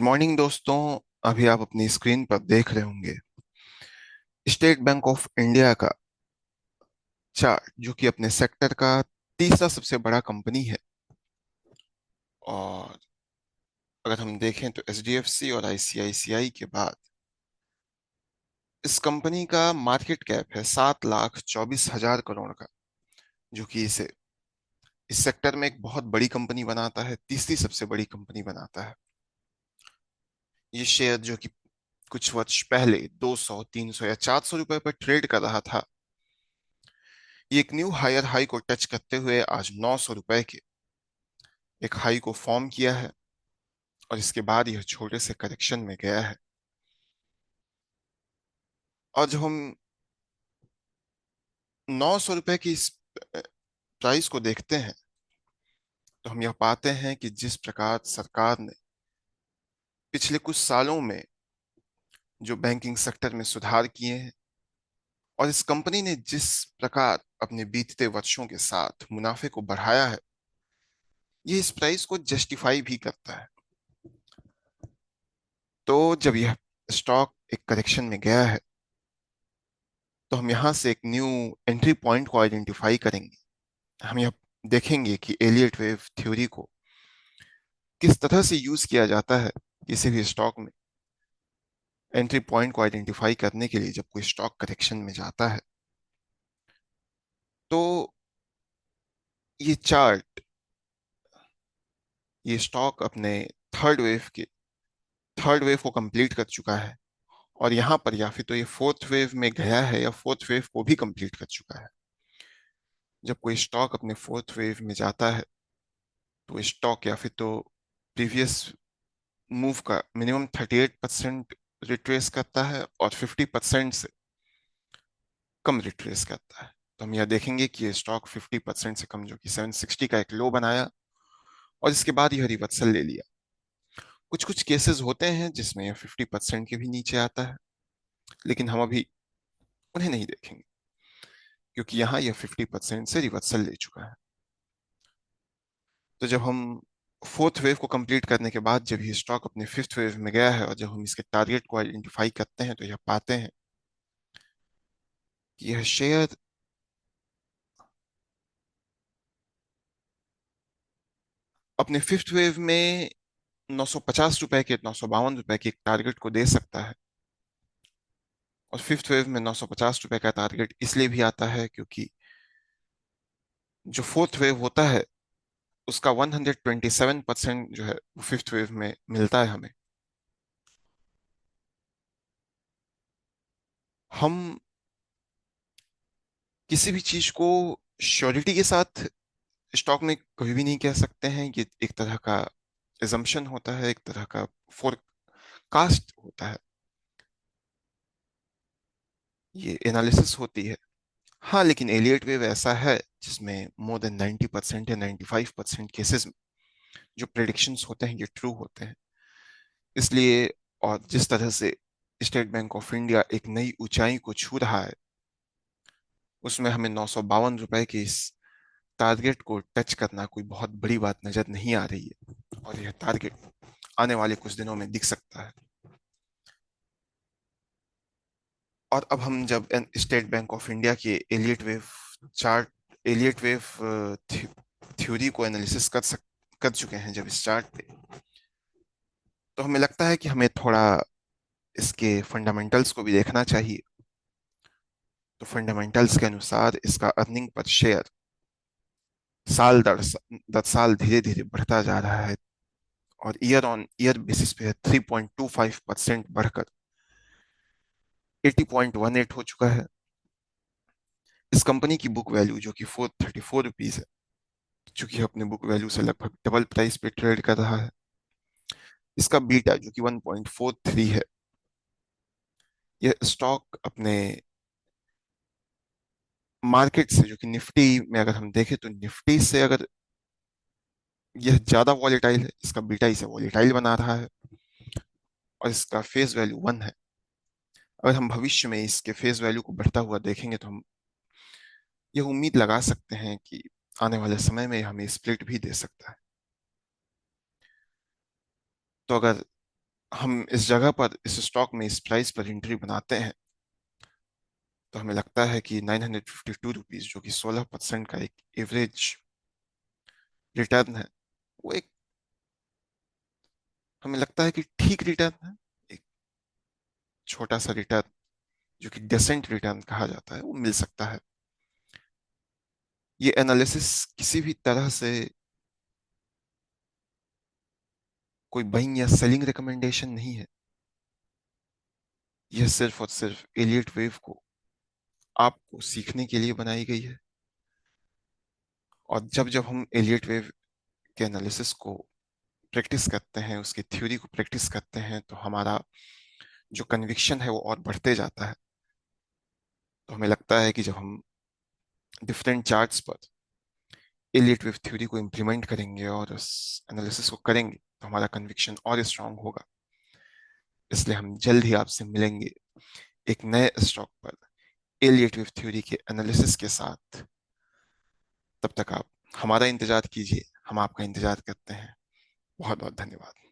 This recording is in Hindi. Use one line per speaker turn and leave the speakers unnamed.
गुड मॉर्निंग दोस्तों। अभी आप अपनी स्क्रीन पर देख रहे होंगे स्टेट बैंक ऑफ इंडिया का चार्ट, जो कि अपने सेक्टर का तीसरा सबसे बड़ा कंपनी है। और अगर हम देखें तो एचडीएफसी और आईसीआईसीआई के बाद इस कंपनी का मार्केट कैप है 7,24,000 करोड़ का, जो कि इसे इस सेक्टर में एक बहुत बड़ी कंपनी बनाता है, तीसरी सबसे बड़ी कंपनी बनाता है। ये शेयर जो कि कुछ वर्ष पहले 200, 300 या 400 रुपए पर ट्रेड कर रहा था, ये एक न्यू हायर हाई को टच करते हुए आज 900 रुपए के एक हाई को फॉर्म किया है। और इसके बाद यह छोटे से करेक्शन में गया है। और जब हम 900 रुपए की इस प्राइस को देखते हैं तो हम यह पाते हैं कि जिस प्रकार सरकार ने पिछले कुछ सालों में जो बैंकिंग सेक्टर में सुधार किए हैं, और इस कंपनी ने जिस प्रकार अपने बीतते वर्षों के साथ मुनाफे को बढ़ाया है, ये इस प्राइस को जस्टिफाई भी करता है। तो जब यह स्टॉक एक करेक्शन में गया है, तो हम यहाँ से एक न्यू एंट्री पॉइंट को आइडेंटिफाई करेंगे। हम यह देखेंगे कि एलियट वेव थ्योरी को किस तरह से यूज किया जाता है किसी भी स्टॉक में एंट्री पॉइंट को आइडेंटिफाई करने के लिए, जब कोई स्टॉक करेक्शन में जाता है। तो ये चार्ट, ये स्टॉक अपने थर्ड वेव के थर्ड वेव को कंप्लीट कर चुका है। और यहाँ पर या फिर तो ये फोर्थ वेव में गया है या फोर्थ वेव को भी कंप्लीट कर चुका है। जब कोई स्टॉक अपने फोर्थ वेव में जाता है तो स्टॉक या फिर तो प्रीवियस मूव का मिनिमम 38% रिट्रेस करता है और 50% से कम रिट्रेस करता है। तो हम यह देखेंगे कि ये स्टॉक 50% से कम, जो कि 760 का एक लो बनाया, और इसके बाद यह रिवर्सल ले लिया। कुछ कुछ केसेस होते हैं जिसमें यह 50% के भी नीचे आता है, लेकिन हम अभी उन्हें नहीं देखेंगे क्योंकि यहाँ यह 50% से रिवर्सल ले चुका है। तो जब हम फोर्थ वेव को कंप्लीट करने के बाद जब ये स्टॉक अपने फिफ्थ वेव में गया है और जब हम इसके टारगेट को आइडेंटिफाई करते हैं, तो यह पाते हैं कि यह शेयर अपने फिफ्थ वेव में 950 रुपए के 952 रुपए के एक टारगेट को दे सकता है। और फिफ्थ वेव में 950 रुपए का टारगेट इसलिए भी आता है क्योंकि जो फोर्थ वेव होता है उसका 127% जो है वो फिफ्थ वेव में मिलता है हमें। हम किसी भी चीज को श्योरिटी के साथ स्टॉक में कभी भी नहीं कह सकते हैं। ये एक तरह का एजम्पशन होता है, एक तरह का फोरकास्ट होता है, ये एनालिसिस होती है। हाँ, लेकिन एलियट वेव ऐसा है जिसमें मोर देन 90% या 95% केसेस में जो प्रेडिक्शंस होते हैं ये ट्रू होते हैं। इसलिए और जिस तरह से स्टेट बैंक ऑफ इंडिया एक नई ऊंचाई को छू रहा है, उसमें हमें 952 रुपए के इस टारगेट को टच करना कोई बहुत बड़ी बात नजर नहीं आ रही है। और यह टारगेट आने वाले कुछ दिनों में दिख सकता है। और अब हम जब स्टेट बैंक ऑफ इंडिया के चार्ट एलियट वेव थ्योरी को एनालिसिस कर चुके हैं जब इस चार्ट पे, तो हमें लगता है कि हमें थोड़ा इसके फंडामेंटल्स को भी देखना चाहिए। तो फंडामेंटल्स के अनुसार इसका अर्निंग पर शेयर साल दर दर साल धीरे धीरे बढ़ता जा रहा है। और ईयर ऑन ईयर बेसिस पे 3.25% बढ़कर 80.18 हो चुका है। इस कंपनी की बुक वैल्यू जो कि 434 रुपीज है, चूंकि अपने बुक वैल्यू से लगभग डबल प्राइस पे ट्रेड कर रहा है। इसका बीटा जो कि 1.43 है। यह स्टॉक अपने मार्केट से, जो कि निफ्टी में अगर हम देखें तो निफ्टी से अगर यह ज्यादा वॉलेटाइल है, इसका बीटा इसे वॉलेटाइल बना रहा है। और इसका फेस वैल्यू 1 है। अगर हम भविष्य में इसके फेस वैल्यू को बढ़ता हुआ देखेंगे तो हम यह उम्मीद लगा सकते हैं कि आने वाले समय में हमें स्प्लिट भी दे सकता है। तो अगर हम इस जगह पर इस स्टॉक में इस प्राइस पर एंट्री बनाते हैं तो हमें लगता है कि 952 रुपीज, जो कि 16% का एक एवरेज रिटर्न है, वो एक, हमें लगता है कि ठीक रिटर्न है। एक छोटा सा रिटर्न जो कि डेसेंट रिटर्न कहा जाता है, वो मिल सकता है। ये एनालिसिस किसी भी तरह से कोई बाइंग या सेलिंग रिकमेंडेशन नहीं है। यह सिर्फ और सिर्फ एलियट वेव को आपको सीखने के लिए बनाई गई है। और जब जब हम एलियट वेव के एनालिसिस को प्रैक्टिस करते हैं, उसकी थ्योरी को प्रैक्टिस करते हैं, तो हमारा जो कन्विक्शन है वो और बढ़ते जाता है। तो हमें लगता है कि जब हम डिफरेंट चार्ट्स पर एलियट वेव थ्योरी को इम्प्लीमेंट करेंगे और उस एनालिसिस को करेंगे तो हमारा कन्विक्शन और स्ट्रांग होगा। इसलिए हम जल्द ही आपसे मिलेंगे एक नए स्टॉक पर एलियट वेव थ्योरी के एनालिसिस के साथ। तब तक आप हमारा इंतजार कीजिए, हम आपका इंतजार करते हैं। बहुत बहुत धन्यवाद।